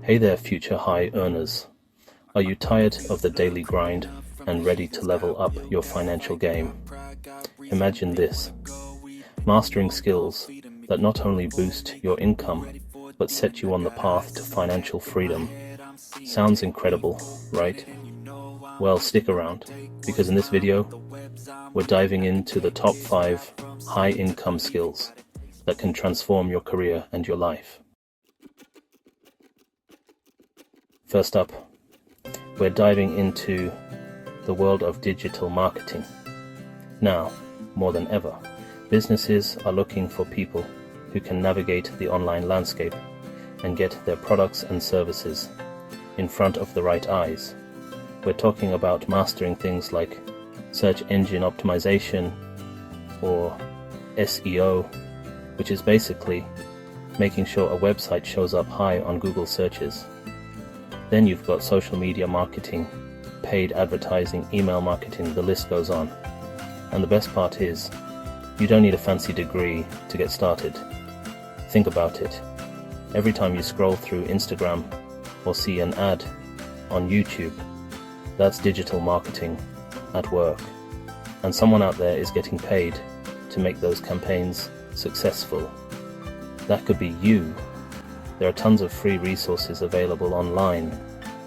Hey there, future high earners. Are you tired of the daily grind and ready to level up your financial game? Imagine this: mastering skills that not only boost your income, but set you on the path to financial freedom. Sounds incredible, right? Well, stick around, because in this video, we're diving into the top 5 high-income skills that can transform your career and your life. First up, we're diving into the world of digital marketing. Now, more than ever, businesses are looking for people who can navigate the online landscape and get their products and services in front of the right eyes. We're talking about mastering things like search engine optimization, or SEO, which is basically making sure a website shows up high on Google searches. Then you've got social media marketing, paid advertising, email marketing, the list goes on. And the best part is, you don't need a fancy degree to get started. Think about it. Every time you scroll through Instagram or see an ad on YouTube, that's digital marketing at work. And someone out there is getting paid to make those campaigns successful. That could be you. There are tons of free resources available online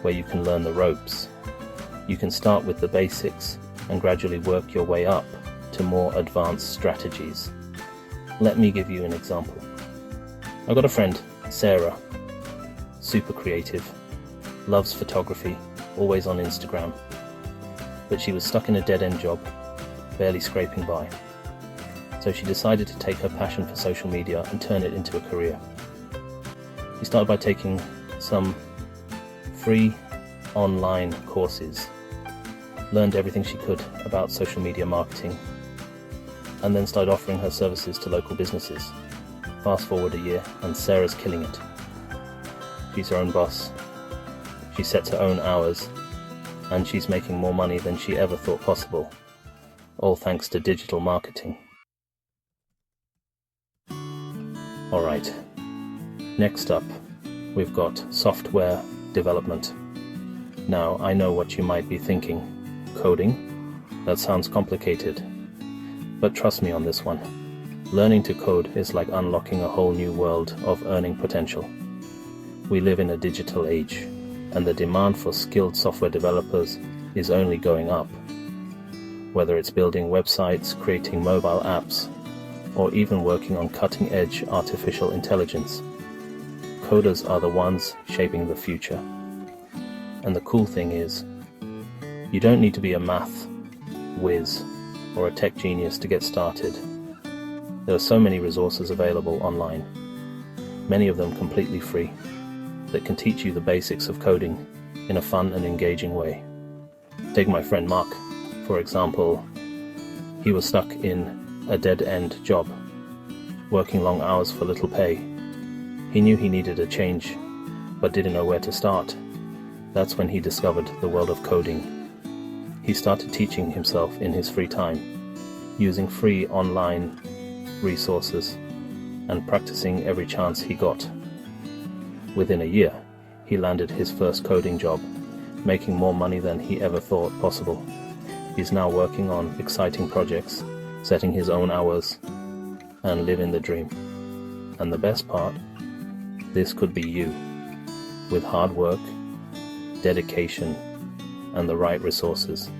where you can learn the ropes. You can start with the basics and gradually work your way up to more advanced strategies. Let me give you an example. I've got a friend, Sarah, super creative, loves photography, always on Instagram, but she was stuck in a dead-end job, barely scraping by. So she decided to take her passion for social media and turn it into a career. She started by taking some free online courses, learned everything she could about social media marketing, and then started offering her services to local businesses. Fast forward a year, and Sarah's killing it. She's her own boss. She sets her own hours, and she's making more money than she ever thought possible, all thanks to digital marketing. Alright, next up, we've got software development. Now, I know what you might be thinking. Coding? That sounds complicated. But trust me on this one. Learning to code is like unlocking a whole new world of earning potential. We live in a digital age, and the demand for skilled software developers is only going up. Whether it's building websites, creating mobile apps, or even working on cutting-edge artificial intelligence, coders are the ones shaping the future. And the cool thing is, you don't need to be a math whiz or a tech genius to get started. There are so many resources available online, many of them completely free, that can teach you the basics of coding in a fun and engaging way. Take my friend Mark, for example. He was stuck in a dead-end job, working long hours for little pay. He knew he needed a change, but didn't know where to start. That's when he discovered the world of coding. He started teaching himself in his free time, using free online resources and practicing every chance he got. Within a year, he landed his first coding job, making more money than he ever thought possible. He's now working on exciting projects, setting his own hours, and living the dream. And the best part, this could be you. With hard work, dedication, and the right resources,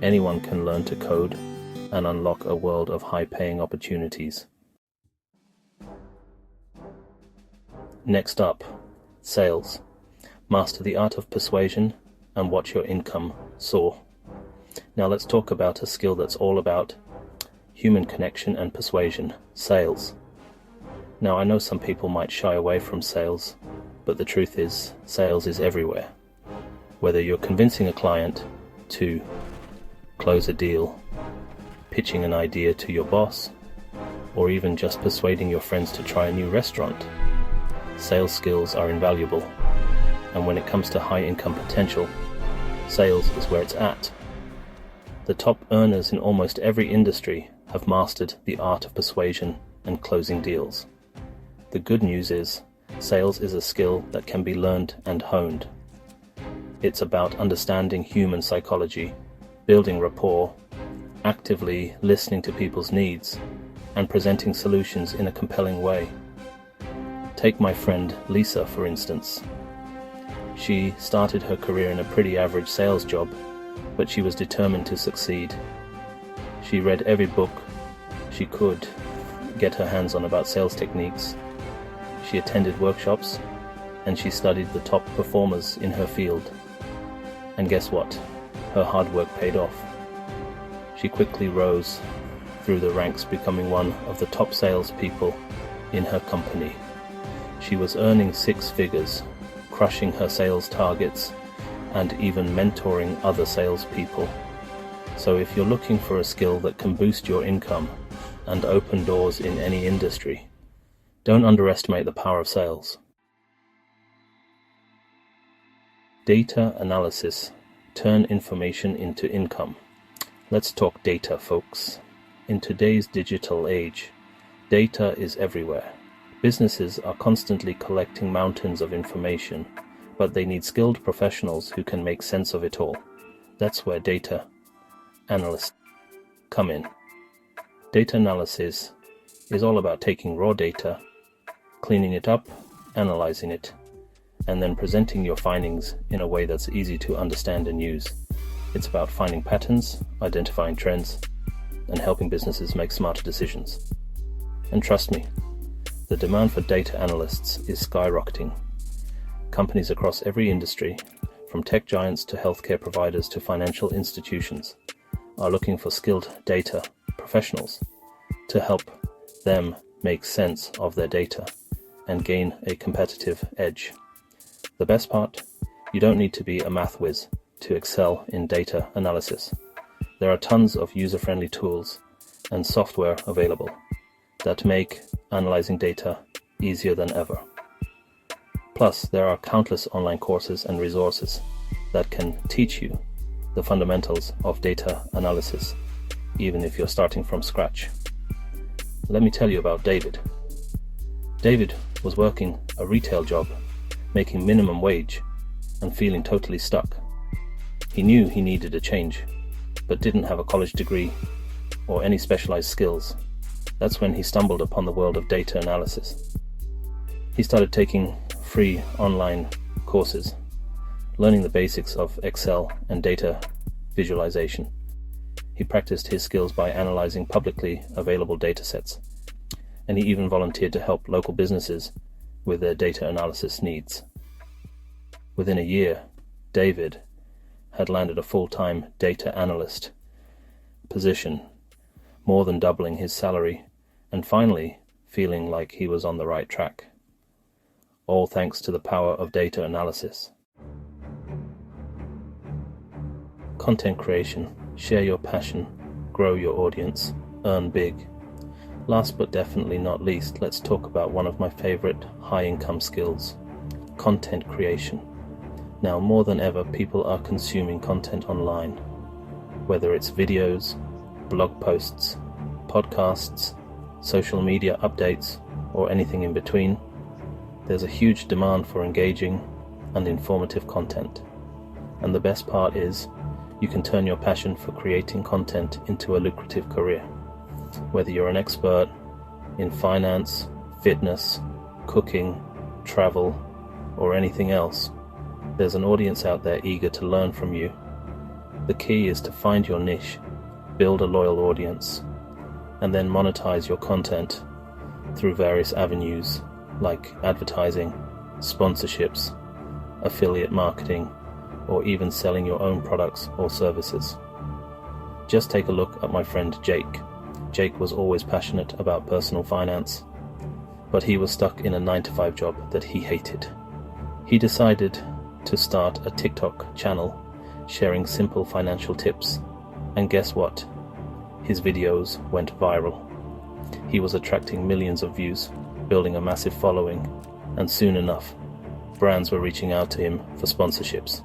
anyone can learn to code and unlock a world of high-paying opportunities. Next up, sales. Master the art of persuasion and watch your income soar. Now let's talk about a skill that's all about human connection and persuasion, sales. Now I know some people might shy away from sales, but the truth is, sales is everywhere. Whether you're convincing a client to close a deal, pitching an idea to your boss, or even just persuading your friends to try a new restaurant, sales skills are invaluable. And when it comes to high income potential, sales is where it's at. The top earners in almost every industry have mastered the art of persuasion and closing deals. The good news is Sales is a skill that can be learned and honed. It's about understanding human psychology, building rapport, actively listening to people's needs, and presenting solutions in a compelling way. Take my friend Lisa, for instance. She started her career in a pretty average sales job, but she was determined to succeed. She read every book she could get her hands on about sales techniques. She attended workshops, and she studied the top performers in her field. And guess what? Her hard work paid off. She quickly rose through the ranks, becoming one of the top salespeople in her company. She was earning 6 figures, crushing her sales targets, and even mentoring other salespeople. So if you're looking for a skill that can boost your income and open doors in any industry, don't underestimate the power of sales. Data analysis. Turn information into income. Let's talk data, folks. In today's digital age, data is everywhere. Businesses are constantly collecting mountains of information, but they need skilled professionals who can make sense of it all. That's where data analysts come in. Data analysis is all about taking raw data, cleaning it up, analyzing it, and then presenting your findings in a way that's easy to understand and use. It's about finding patterns, identifying trends, and helping businesses make smarter decisions. And trust me, the demand for data analysts is skyrocketing. Companies across every industry, from tech giants to healthcare providers to financial institutions, are looking for skilled data professionals to help them make sense of their data and gain a competitive edge. The best part, you don't need to be a math whiz to excel in data analysis. There are tons of user-friendly tools and software available that make analyzing data easier than ever. Plus, there are countless online courses and resources that can teach you the fundamentals of data analysis, even if you're starting from scratch. Let me tell you about David. David was working a retail job, making minimum wage, and feeling totally stuck. He knew he needed a change, but didn't have a college degree or any specialized skills. That's when he stumbled upon the world of data analysis. He started taking free online courses, learning the basics of Excel and data visualization. He practiced his skills by analyzing publicly available data sets, and he even volunteered to help local businesses with their data analysis needs. Within a year, David had landed a full-time data analyst position, more than doubling his salary, and finally feeling like he was on the right track. All thanks to the power of data analysis. Content creation. Share your passion, grow your audience, earn big. Last but definitely not least, let's talk about one of my favorite high-income skills, content creation. Now more than ever, people are consuming content online, whether it's videos, blog posts, podcasts, social media updates, or anything in between. There's a huge demand for engaging and informative content. And the best part is, you can turn your passion for creating content into a lucrative career. Whether you're an expert in finance, fitness, cooking, travel, or anything else, there's an audience out there eager to learn from you. The key is to find your niche, build a loyal audience, and then monetize your content through various avenues like advertising, sponsorships, affiliate marketing, or even selling your own products or services. Just take a look at my friend Jake. Jake was always passionate about personal finance, but he was stuck in a 9-to-5 job that he hated. He decided to start a TikTok channel sharing simple financial tips, and guess what? His videos went viral. He was attracting millions of views, building a massive following, and soon enough, brands were reaching out to him for sponsorships.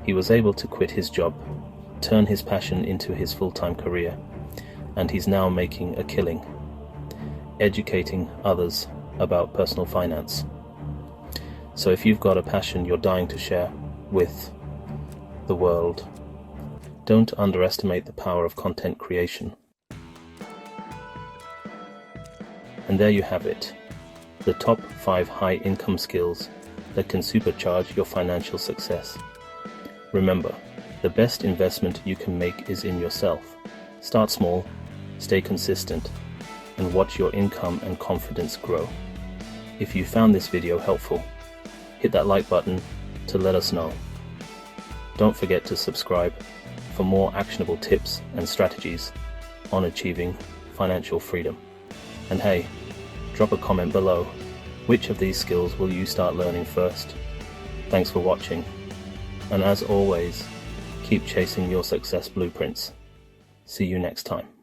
He was able to quit his job, turn his passion into his full-time career, and he's now making a killing, educating others about personal finance. So if you've got a passion you're dying to share with the world, don't underestimate the power of content creation. And there you have it, the top 5 high-income skills that can supercharge your financial success. Remember, the best investment you can make is in yourself. Start small, stay consistent, and watch your income and confidence grow. If you found this video helpful, hit that like button to let us know. Don't forget to subscribe for more actionable tips and strategies on achieving financial freedom. And hey, drop a comment below. Which of these skills will you start learning first? Thanks for watching. And as always, keep chasing your success blueprints. See you next time.